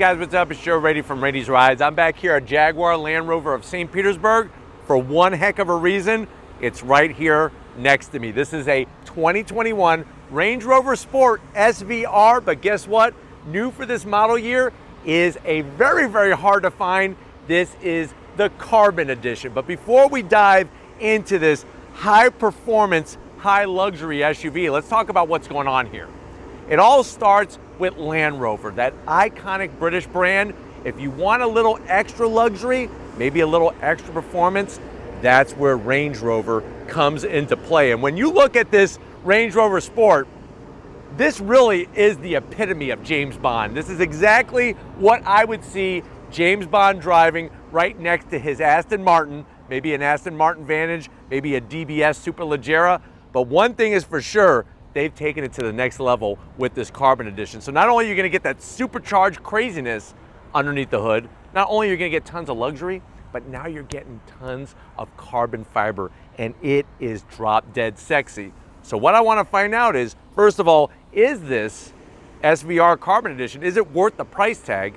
guys, what's up? It's Joe Raiti from Raiti's Rides. I'm back here at Jaguar Land Rover of St. Petersburg for one heck of a reason. It's right here next to me. This is a 2021 Range Rover Sport SVR, but guess what? New for this model year is a very hard to find. This is the Carbon Edition. But before we dive into this high performance, high luxury SUV, let's talk about what's going on here. It all starts with Land Rover, that iconic British brand. If you want a little extra luxury, maybe a little extra performance, that's where Range Rover comes into play. And when you look at this Range Rover Sport, this really is the epitome of James Bond. This is exactly what I would see James Bond driving right next to his Aston Martin, maybe an Aston Martin Vantage, maybe a DBS Superleggera. But one thing is for sure, they've taken it to the next level with this Carbon Edition. So not only are you gonna get that supercharged craziness underneath the hood, not only are you gonna get tons of luxury, but now you're getting tons of carbon fiber, and it is drop dead sexy. So what I wanna find out is, first of all, is this SVR Carbon Edition, is it worth the price tag,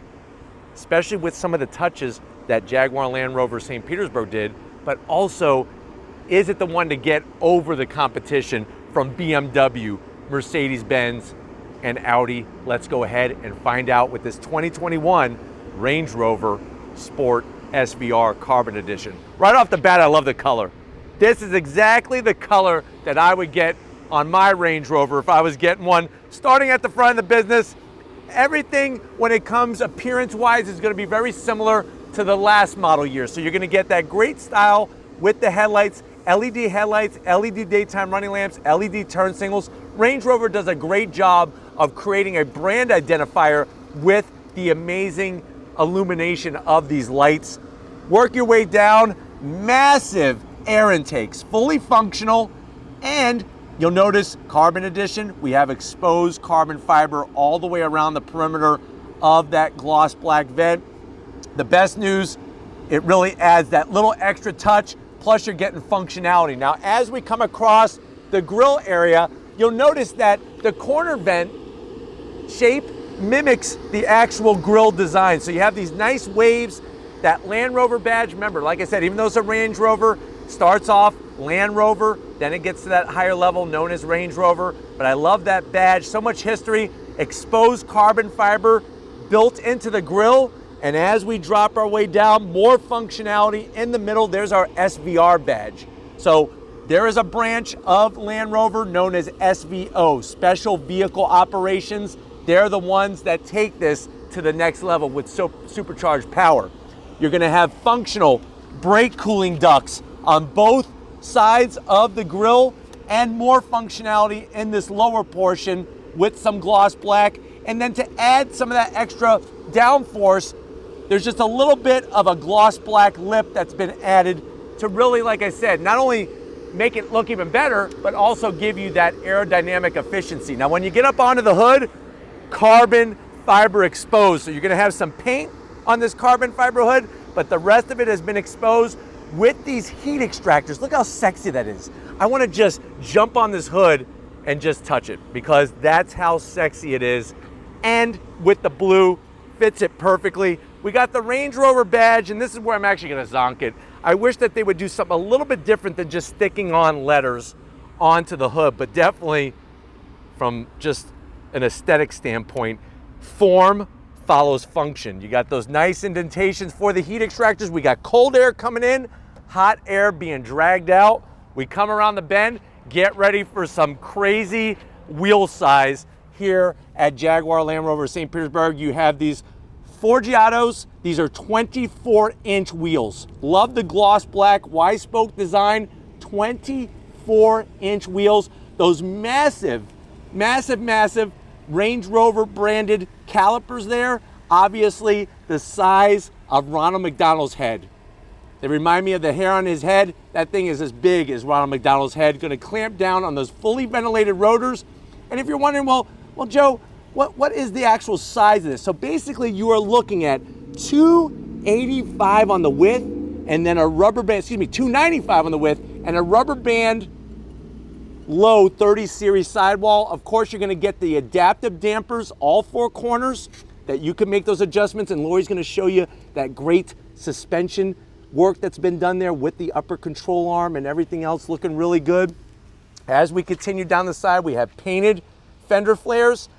especially with some of the touches that Jaguar Land Rover St. Petersburg did, but also, is it the one to get over the competition from BMW, Mercedes-Benz, and Audi? Let's go ahead and find out with this 2021 Range Rover Sport SVR Carbon Edition. Right off the bat, I love the color. This is exactly the color that I would get on my Range Rover if I was getting one. Starting at the front of the business, everything when it comes appearance-wise is gonna be very similar to the last model year. So you're gonna get that great style with the headlights, LED headlights, LED daytime running lamps, LED turn signals. Range Rover does a great job of creating a brand identifier with the amazing illumination of these lights. Work your way down, massive air intakes, fully functional, and you'll notice Carbon Edition, we have exposed carbon fiber all the way around the perimeter of that gloss black vent. The best news, it really adds that little extra touch, plus you're getting functionality. Now, as we come across the grille area, you'll notice that the corner vent shape mimics the actual grille design. So you have these nice waves, that Land Rover badge. Remember, like I said, even though it's a Range Rover, starts off Land Rover, then it gets to that higher level known as Range Rover. But I love that badge, so much history, exposed carbon fiber built into the grille. And as we drop our way down, more functionality in the middle. There's our SVR badge. So there is a branch of Land Rover known as SVO, Special Vehicle Operations. They're the ones that take this to the next level with supercharged power. You're gonna have functional brake cooling ducts on both sides of the grille, and more functionality in this lower portion with some gloss black. And then to add some of that extra downforce, there's just a little bit of a gloss black lip that's been added to really, like I said, not only make it look even better, but also give you that aerodynamic efficiency. Now, when you get up onto the hood, carbon fiber exposed. So you're gonna have some paint on this carbon fiber hood, but the rest of it has been exposed with these heat extractors. Look how sexy that is. I wanna just jump on this hood and just touch it, because that's how sexy it is. And with the blue, fits it perfectly. We got the Range Rover badge, and this is where I'm actually gonna zonk it. I wish that they would do something a little bit different than just sticking on letters onto the hood, but definitely from just an aesthetic standpoint, form follows function. You got those nice indentations for the heat extractors. We got cold air coming in, hot air being dragged out. We come around the bend, get ready for some crazy wheel size here at Jaguar Land Rover St. Petersburg. You have these Forgiatos. These are 24-inch wheels. Love the gloss black Y-spoke design, 24-inch wheels. Those massive Range Rover branded calipers there, obviously the size of Ronald McDonald's head. They remind me of the hair on his head. That thing is as big as Ronald McDonald's head. Gonna clamp down on those fully ventilated rotors. And if you're wondering, well, Joe, what is the actual size of this? So basically you are looking at 285 on the width, and then a rubber band, 295 on the width, and a rubber band low 30 series sidewall. Of course, you're gonna get the adaptive dampers, all four corners. that you can make those adjustments, and Lori's gonna show you that great suspension work that's been done there with the upper control arm and everything else looking really good. As we continue down the side, we have painted fender flares,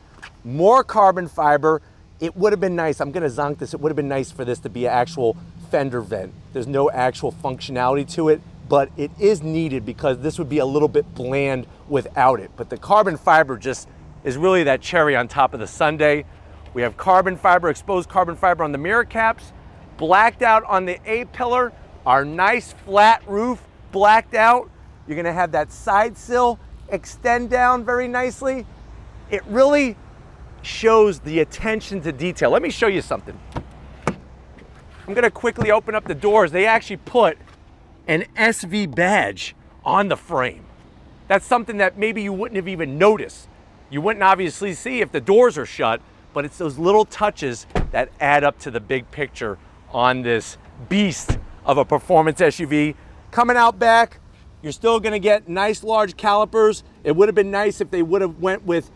more carbon fiber. It would have been nice, I'm gonna zonk this, it would have been nice for this to be an actual fender vent. There's no actual functionality to it, but it is needed because this would be a little bit bland without it. But the carbon fiber just is really that cherry on top of the sundae. We have carbon fiber, exposed carbon fiber on the mirror caps, blacked out on the A-pillar, our nice flat roof blacked out. You're gonna have that side sill extend down very nicely. It really shows the attention to detail. Let me show you something. I'm gonna quickly open up the doors. They actually put an SV badge on the frame. That's something that maybe you wouldn't have even noticed. You wouldn't obviously see if the doors are shut, but it's those little touches that add up to the big picture on this beast of a performance SUV. Coming out back, you're still gonna get nice large calipers. It would have been nice if they would have went with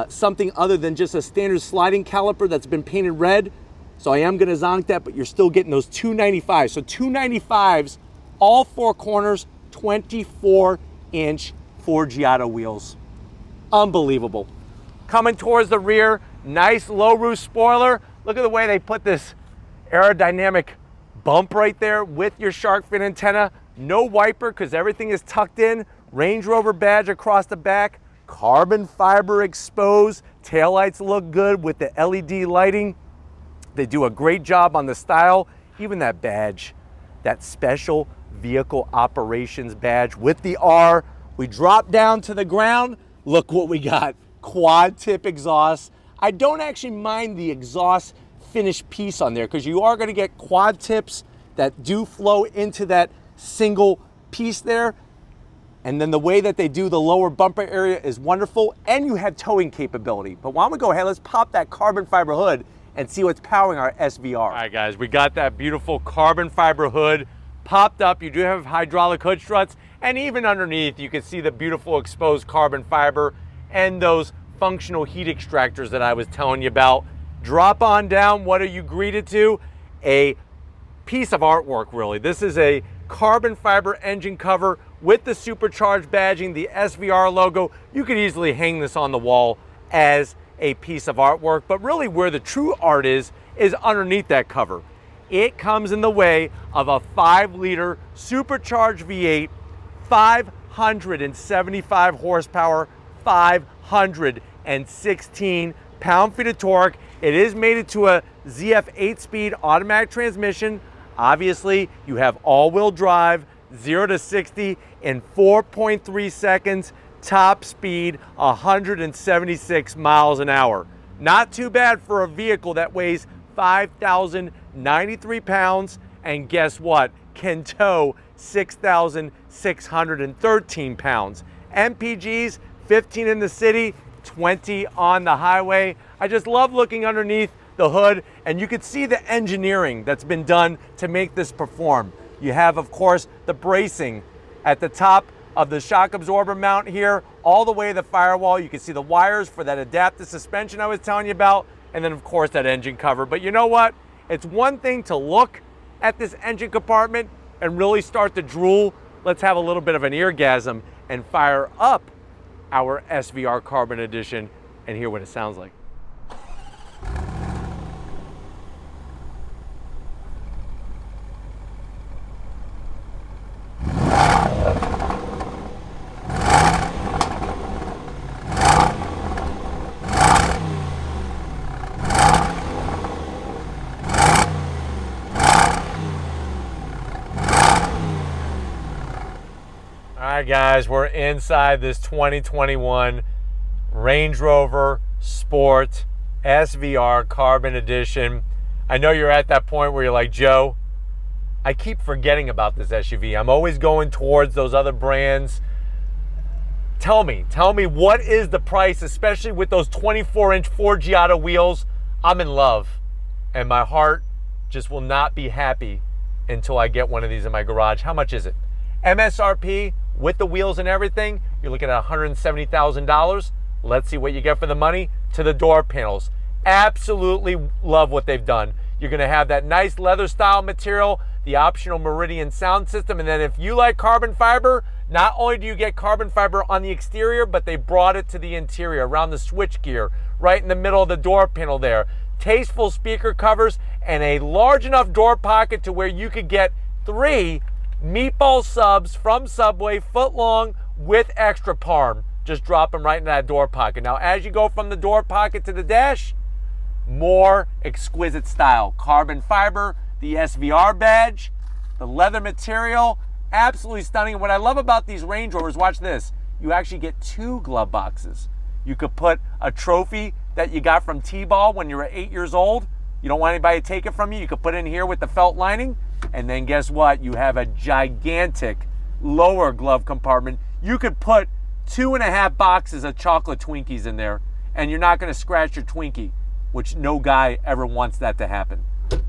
something other than just a standard sliding caliper that's been painted red. So I am gonna zonk that, but you're still getting those 295s. So 295s, all four corners, 24-inch Forgiato wheels. Unbelievable. Coming towards the rear, nice low roof spoiler. Look at the way they put this aerodynamic bump right there with your shark fin antenna. No wiper because everything is tucked in. Range Rover badge across the back. Carbon fiber exposed. Taillights look good with the LED lighting. They do a great job on the style. Even that badge, that special vehicle operations badge with the R. We drop down to the ground. Look what we got. Quad tip exhaust. I don't actually mind the exhaust finish piece on there because you are going to get quad tips that do flow into that single piece there. And then the way that they do the lower bumper area is wonderful, and you have towing capability. But why don't we go ahead, let's pop that carbon fiber hood and see what's powering our SVR. All right guys, we got that beautiful carbon fiber hood popped up. You do have hydraulic hood struts, and even underneath you can see the beautiful exposed carbon fiber and those functional heat extractors that I was telling you about. Drop on down, what are you greeted to? A piece of artwork, really. This is a carbon fiber engine cover with the supercharged badging, the SVR logo. You could easily hang this on the wall as a piece of artwork, but really where the true art is underneath that cover. It comes in the way of a 5-liter supercharged V8, 575 horsepower, 516 pound-feet of torque. It is mated to a ZF 8-speed automatic transmission. Obviously, you have all-wheel drive, 0 to 60 in 4.3 seconds, top speed 176 miles an hour. Not too bad for a vehicle that weighs 5,093 pounds, and guess what? Can tow 6,613 pounds. MPGs, 15 in the city, 20 on the highway. I just love looking underneath the hood, and you can see the engineering that's been done to make this perform. You have, of course, the bracing at the top of the shock absorber mount here, all the way to the firewall. You can see the wires for that adaptive suspension I was telling you about, and then of course that engine cover. But you know what? It's one thing to look at this engine compartment and really start to drool. Let's have a little bit of an eargasm and fire up our SVR Carbon Edition and hear what it sounds like. All right, guys, we're inside this 2021 Range Rover Sport SVR Carbon Edition. I know you're at that point where you're like, Joe, I keep forgetting about this SUV. I'm always going towards those other brands. Tell me what is the price, especially with those 24-inch Forgiato wheels? I'm in love, and my heart just will not be happy until I get one of these in my garage. How much is it? MSRP with the wheels and everything, you're looking at $170,000. Let's see what you get for the money. To the door panels, Absolutely love what they've done. You're gonna have that nice leather style material, the optional Meridian sound system, and then if you like carbon fiber, not only do you get carbon fiber on the exterior, but they brought it to the interior, around the switch gear, right in the middle of the door panel there. Tasteful speaker covers and a large enough door pocket to where you could get 3 meatball subs from Subway, foot long, with extra parm. Just drop them right in that door pocket. Now, as you go from the door pocket to the dash, more exquisite style. Carbon fiber, the SVR badge, the leather material, absolutely stunning. What I love about these Range Rovers, watch this, you actually get 2 glove boxes. You could put a trophy that you got from T-ball when you were 8 years old. You don't want anybody to take it from you. You could put it in here with the felt lining. And then guess what? You have a gigantic lower glove compartment. You could put 2.5 boxes of chocolate Twinkies in there, and you're not going to scratch your Twinkie, which no guy ever wants that to happen.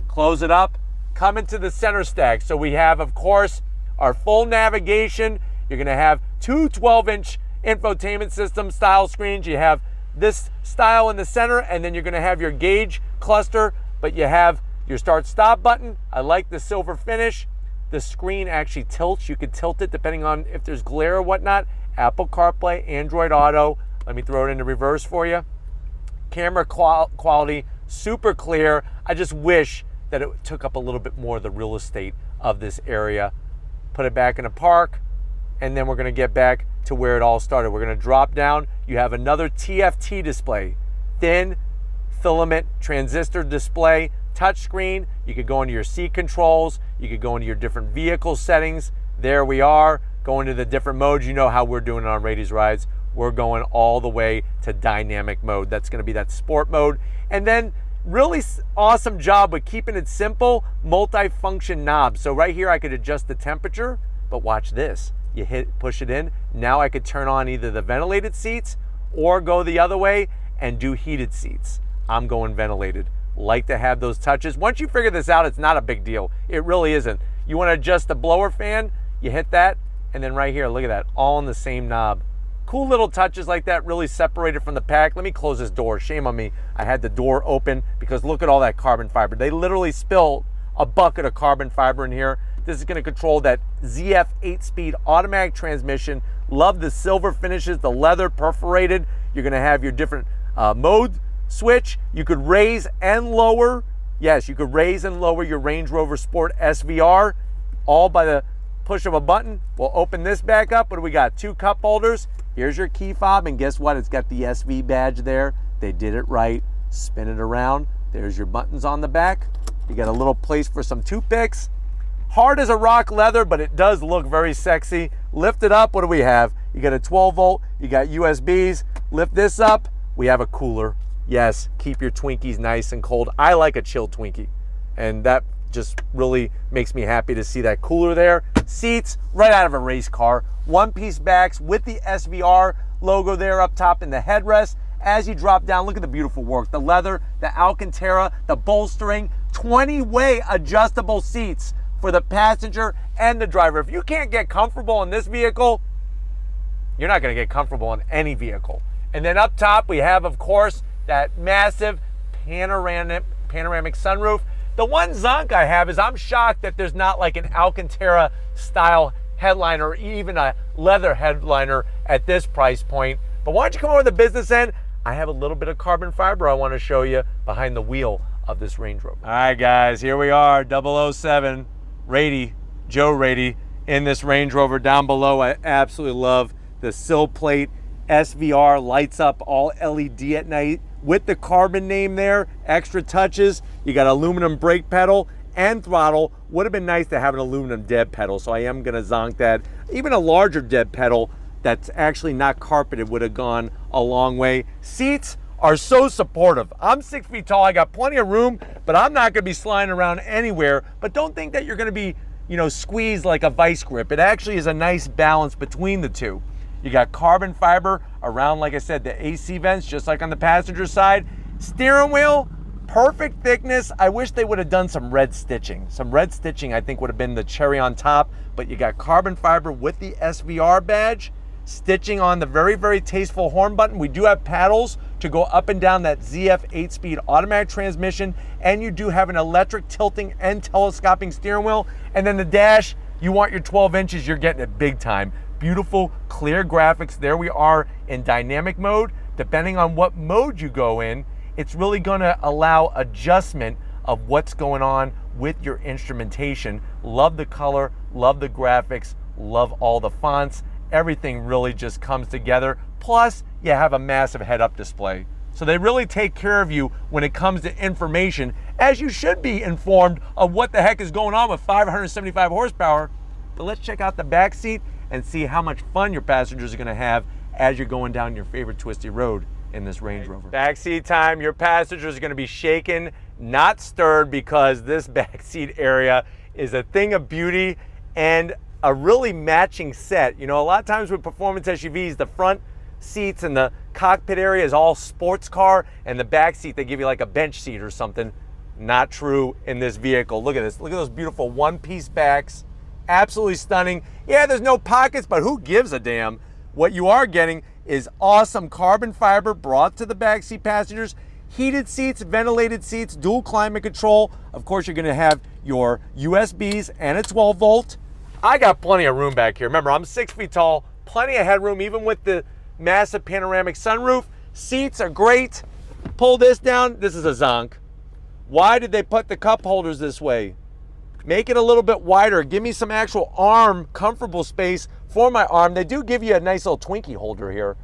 Close it up, come into the center stack. So we have, of course, our full navigation. You're going to have 2 12-inch infotainment system style screens. You have this style in the center, and then you're going to have your gauge cluster, but you have your start stop button. I like the silver finish. The screen actually tilts. You can tilt it depending on if there's glare or whatnot. Apple CarPlay, Android Auto. Let me throw it into reverse for you. Camera quality, super clear. I just wish that it took up a little bit more of the real estate of this area. Put it back in the park, and then we're gonna get back to where it all started. We're gonna drop down. You have another TFT display, thin filament transistor display, touchscreen. You could go into your seat controls. You could go into your different vehicle settings. There we are, going to the different modes. You know how we're doing it on Raiti's Rides. We're going all the way to dynamic mode. That's gonna be that sport mode. And then really awesome job with keeping it simple, multi-function knobs. So right here I could adjust the temperature, but watch this. You push it in. Now I could turn on either the ventilated seats or go the other way and do heated seats. I'm going ventilated. Like to have those touches. Once you figure this out, it's not a big deal. It really isn't. You want to adjust the blower fan, you hit that, and then right here, look at that, all in the same knob. Cool little touches like that, really separated from the pack. Let me close this door. Shame on me. I had the door open because look at all that carbon fiber. They literally spilled a bucket of carbon fiber in here. This is going to control that ZF 8-speed automatic transmission. Love the silver finishes, the leather perforated. You're going to have your different mode switch. You could raise and lower. Yes, you could raise and lower your Range Rover Sport SVR all by the push of a button. We'll open this back up. What do we got? 2 cup holders. Here's your key fob, and guess what? It's got the SV badge there. They did it right. Spin it around. There's your buttons on the back. You got a little place for some toothpicks. Hard as a rock leather, but it does look very sexy. Lift it up. What do we have? You got a 12 volt. You got USBs. Lift this up. We have a cooler. Yes, keep your Twinkies nice and cold. I like a chilled Twinkie, and that just really makes me happy to see that cooler there. Seats, right out of a race car. One-piece backs with the SVR logo there up top in the headrest. As you drop down, look at the beautiful work. The leather, the Alcantara, the bolstering, 20-way adjustable seats for the passenger and the driver. If you can't get comfortable in this vehicle, you're not gonna get comfortable in any vehicle. And then up top, we have, of course, that massive panoramic sunroof. The one zonk I have is I'm shocked that there's not like an Alcantara style headliner or even a leather headliner at this price point. But why don't you come over to the business end? I have a little bit of carbon fiber I want to show you behind the wheel of this Range Rover. All right, guys, here we are, 007 Raiti, Joe Raiti, in this Range Rover. Down below, I absolutely love the sill plate. SVR lights up all LED at night with the carbon name there. Extra touches. You got aluminum brake pedal and throttle. Would have been nice to have an aluminum dead pedal, so I am gonna zonk that. Even a larger dead pedal that's actually not carpeted would have gone a long way. Seats are so supportive. I'm 6 feet tall, I got plenty of room, but I'm not gonna be sliding around anywhere. But don't think that you're gonna be, squeezed like a vice grip. It actually is a nice balance between the two. You got carbon fiber around, like I said, the AC vents, just like on the passenger side. Steering wheel, perfect thickness. I wish they would have done some red stitching. Some red stitching, I think, would have been the cherry on top, but you got carbon fiber with the SVR badge, stitching on the very, very tasteful horn button. We do have paddles to go up and down that ZF 8-speed automatic transmission, and you do have an electric tilting and telescoping steering wheel. And then the dash, you want your 12 inches, you're getting it big time. Beautiful, clear graphics. There we are in dynamic mode. Depending on what mode you go in, it's really gonna allow adjustment of what's going on with your instrumentation. Love the color, love the graphics, love all the fonts. Everything really just comes together. Plus, you have a massive head-up display. So they really take care of you when it comes to information, as you should be informed of what the heck is going on with 575 horsepower. But let's check out the back seat and see how much fun your passengers are gonna have as you're going down your favorite twisty road in this Range Rover. Backseat time. Your passengers are going to be shaken, not stirred, because this backseat area is a thing of beauty and a really matching set. You know, a lot of times with performance SUVs, the front seats and the cockpit area is all sports car, and the back seat, they give you like a bench seat or something. Not true in this vehicle. Look at this. Look at those beautiful one-piece backs. Absolutely stunning. Yeah, there's no pockets, but who gives a damn? What you are getting is awesome carbon fiber brought to the backseat passengers, heated seats, ventilated seats, dual climate control. Of course, you're gonna have your USBs and a 12 volt. I got plenty of room back here. Remember, I'm 6 feet tall, plenty of headroom, even with the massive panoramic sunroof. Seats are great. Pull this down, this is a zonk. Why did they put the cup holders this way? Make it a little bit wider. Give me some actual arm, comfortable space for my arm. They do give you a nice little Twinkie holder here.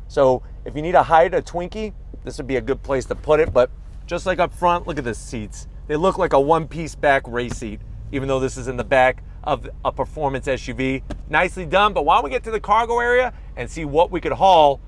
So if you need to hide a Twinkie, this would be a good place to put it. But just like up front, look at the seats. They look like a one-piece back race seat, even though this is in the back of a performance SUV. Nicely done. But why don't we get to the cargo area and see what we could haul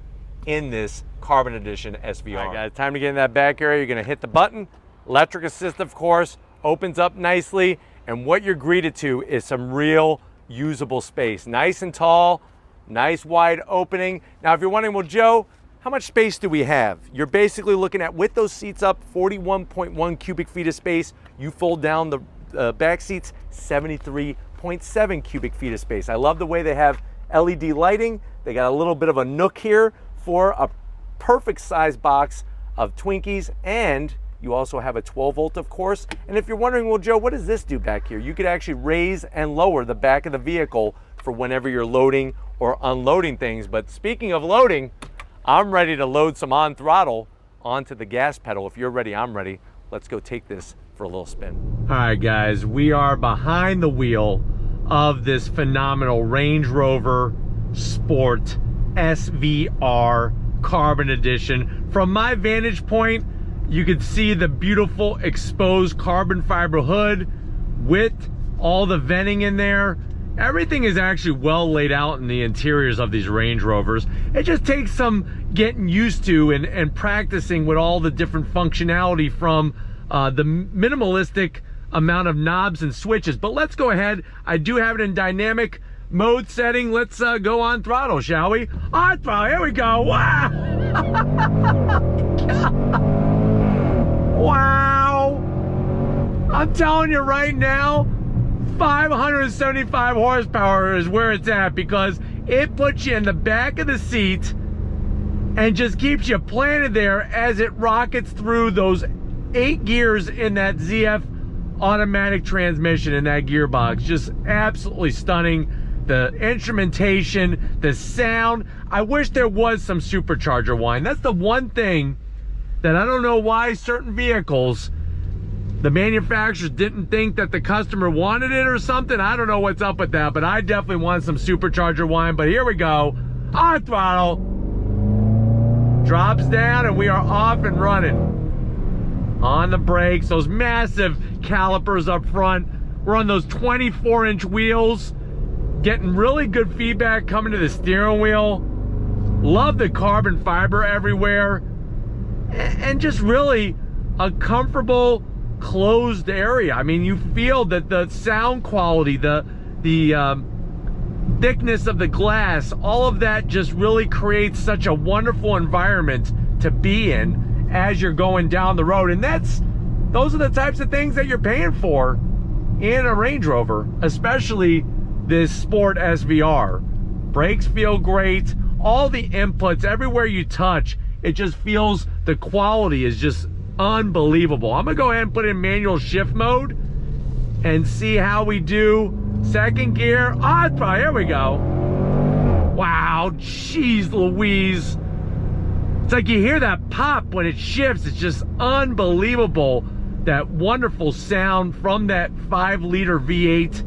in this Carbon Edition SVR. All right, guys, time to get in that back area. You're gonna hit the button. Electric assist, of course, opens up nicely. And what you're greeted to is some real usable space. Nice and tall, nice wide opening. Now, if you're wondering, well, Joe, how much space do we have? You're basically looking at, with those seats up, 41.1 cubic feet of space. You fold down the back seats, 73.7 cubic feet of space. I love the way they have LED lighting. They got a little bit of a nook here for a perfect size box of Twinkies, and you also have a 12 volt, of course. And if you're wondering, well, Joe, what does this do back here? You could actually raise and lower the back of the vehicle for whenever you're loading or unloading things. But speaking of loading, I'm ready to load some on throttle onto the gas pedal. If you're ready, I'm ready. Let's go take this for a little spin. All right, guys, we are behind the wheel of this phenomenal Range Rover Sport SVR Carbon Edition. From my vantage point, you can see the beautiful exposed carbon fiber hood with all the venting in there. Everything is actually well laid out in the interiors of these Range Rovers. It just takes some getting used to and practicing with all the different functionality from the minimalistic amount of knobs and switches. But let's go ahead. I do have it in dynamic mode setting. Let's go on throttle, shall we? On throttle, here we go. Wow! Wow! I'm telling you right now, 575 horsepower is where it's at, because it puts you in the back of the seat and just keeps you planted there as it rockets through those 8 gears in that ZF automatic transmission in that gearbox. Just absolutely stunning. The instrumentation, the sound. I wish there was some supercharger whine. That's the one thing that I don't know why certain vehicles, the manufacturers didn't think that the customer wanted it or something. I don't know what's up with that, but I definitely want some supercharger whine. But here we go. On throttle. Drops down and we are off and running. On the brakes, those massive calipers up front. We're on those 24-inch wheels. Getting really good feedback coming to the steering wheel. Love the carbon fiber everywhere. And just really a comfortable closed area. I mean, you feel that the sound quality, the thickness of the glass, all of that just really creates such a wonderful environment to be in as you're going down the road. And those are the types of things that you're paying for in a Range Rover, especially this Sport SVR. Brakes feel great. All the inputs, everywhere you touch, it just feels, the quality is just unbelievable. I'm gonna go ahead and put it in manual shift mode and see how we do. Second gear, here we go. Wow, jeez Louise. It's like you hear that pop when it shifts. It's just unbelievable. That wonderful sound from that 5-liter V8.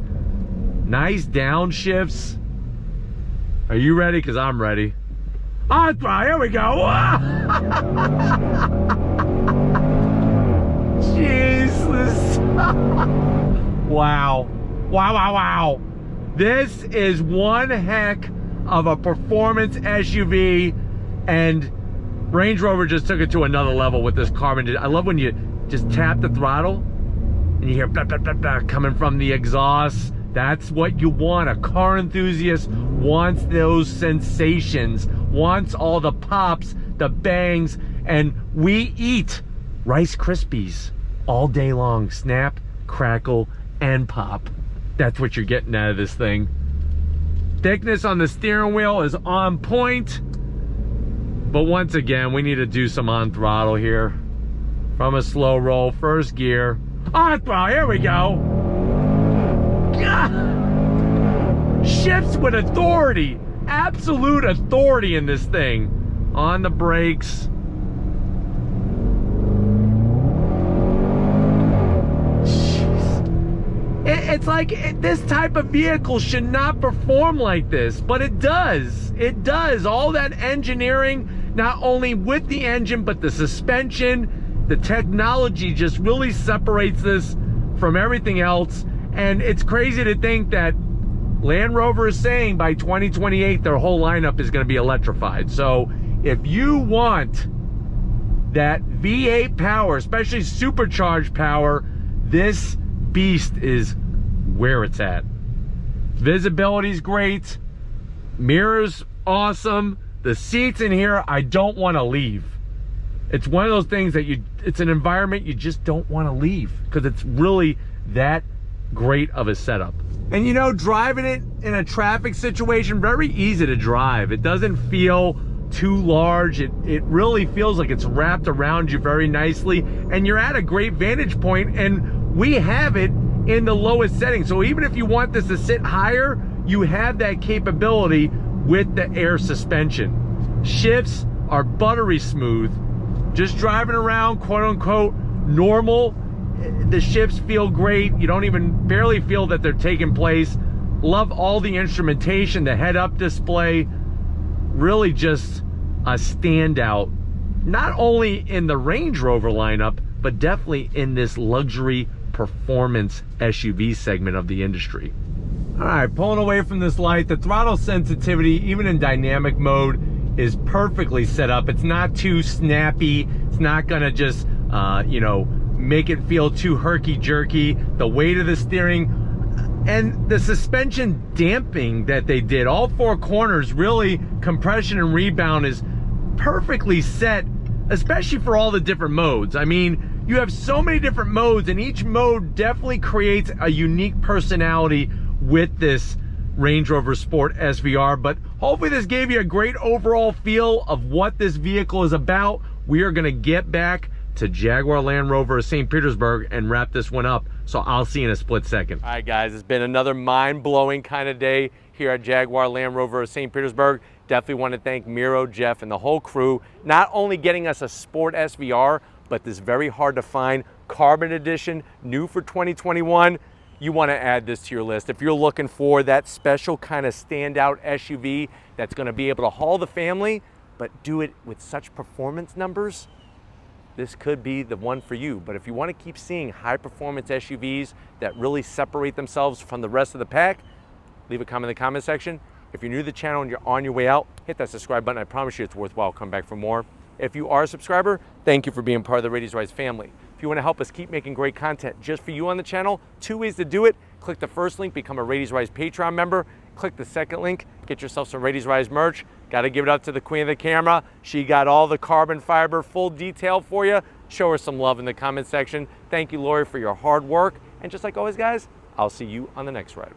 Nice downshifts. Are you ready? Because I'm ready. Here we go. Jesus. Wow. Wow. This is one heck of a performance SUV, and Range Rover just took it to another level with this carbon. I love when you just tap the throttle and you hear blah, blah, blah, blah, coming from the exhaust. That's what you want. A car enthusiast wants those sensations, wants all the pops, the bangs, and we eat Rice Krispies all day long. Snap, crackle, and pop. That's what you're getting out of this thing. Thickness on the steering wheel is on point. But once again, we need to do some on throttle here. From a slow roll, first gear. On throttle, here we go. Shifts with authority. Absolute authority in this thing. On the brakes. It's like this type of vehicle should not perform like this, but it does. It does. All that engineering, not only with the engine, but the suspension, the technology just really separates this from everything else. And it's crazy to think that Land Rover is saying by 2028 their whole lineup is going to be electrified. So if you want that V8 power, especially supercharged power, this beast is where it's at. Visibility's great, mirrors awesome, the seats in here I don't want to leave. It's one of those things that it's an environment you just don't want to leave because it's really that great of a setup. And you know, driving it in a traffic situation, very easy to drive. It doesn't feel too large. It really feels like it's wrapped around you very nicely, and you're at a great vantage point, and we have it in the lowest setting. So even if you want this to sit higher, you have that capability with the air suspension. Shifts are buttery smooth. Just driving around, quote unquote, normal, the shifts feel great. You don't even barely feel that they're taking place. Love all the instrumentation, the head-up display. Really just a standout, not only in the Range Rover lineup, but definitely in this luxury performance SUV segment of the industry. All right, pulling away from this light, the throttle sensitivity, even in dynamic mode, is perfectly set up. It's not too snappy. It's not gonna just, you know, make it feel too herky-jerky. The weight of the steering and the suspension damping that they did, all four corners, really, compression and rebound is perfectly set, especially for all the different modes. I mean, you have so many different modes, and each mode definitely creates a unique personality with this Range Rover Sport SVR. But hopefully this gave you a great overall feel of what this vehicle is about. We are going to get back to Jaguar Land Rover of St. Petersburg and wrap this one up. So I'll see you in a split second. All right, guys, it's been another mind-blowing kind of day here at Jaguar Land Rover of St. Petersburg. Definitely want to thank Miro, Jeff, and the whole crew, not only getting us a Sport SVR, but this very hard to find Carbon Edition, new for 2021. You want to add this to your list. If you're looking for that special kind of standout SUV that's going to be able to haul the family, but do it with such performance numbers, this could be the one for you. But if you want to keep seeing high performance SUVs that really separate themselves from the rest of the pack, leave a comment in the comment section. If you're new to the channel and you're on your way out, hit that subscribe button. I promise you it's worthwhile. Come back for more. If you are a subscriber, thank you for being part of the Raity's Rise family. If you want to help us keep making great content just for you on the channel, 2 ways to do it. Click the first link, become a Raity's Rise Patreon member. Click the second link, get yourself some Raity's Rise merch. Got to give it up to the queen of the camera. She got all the carbon fiber full detail for you. Show her some love in the comment section. Thank you, Lori, for your hard work. And just like always, guys, I'll see you on the next ride.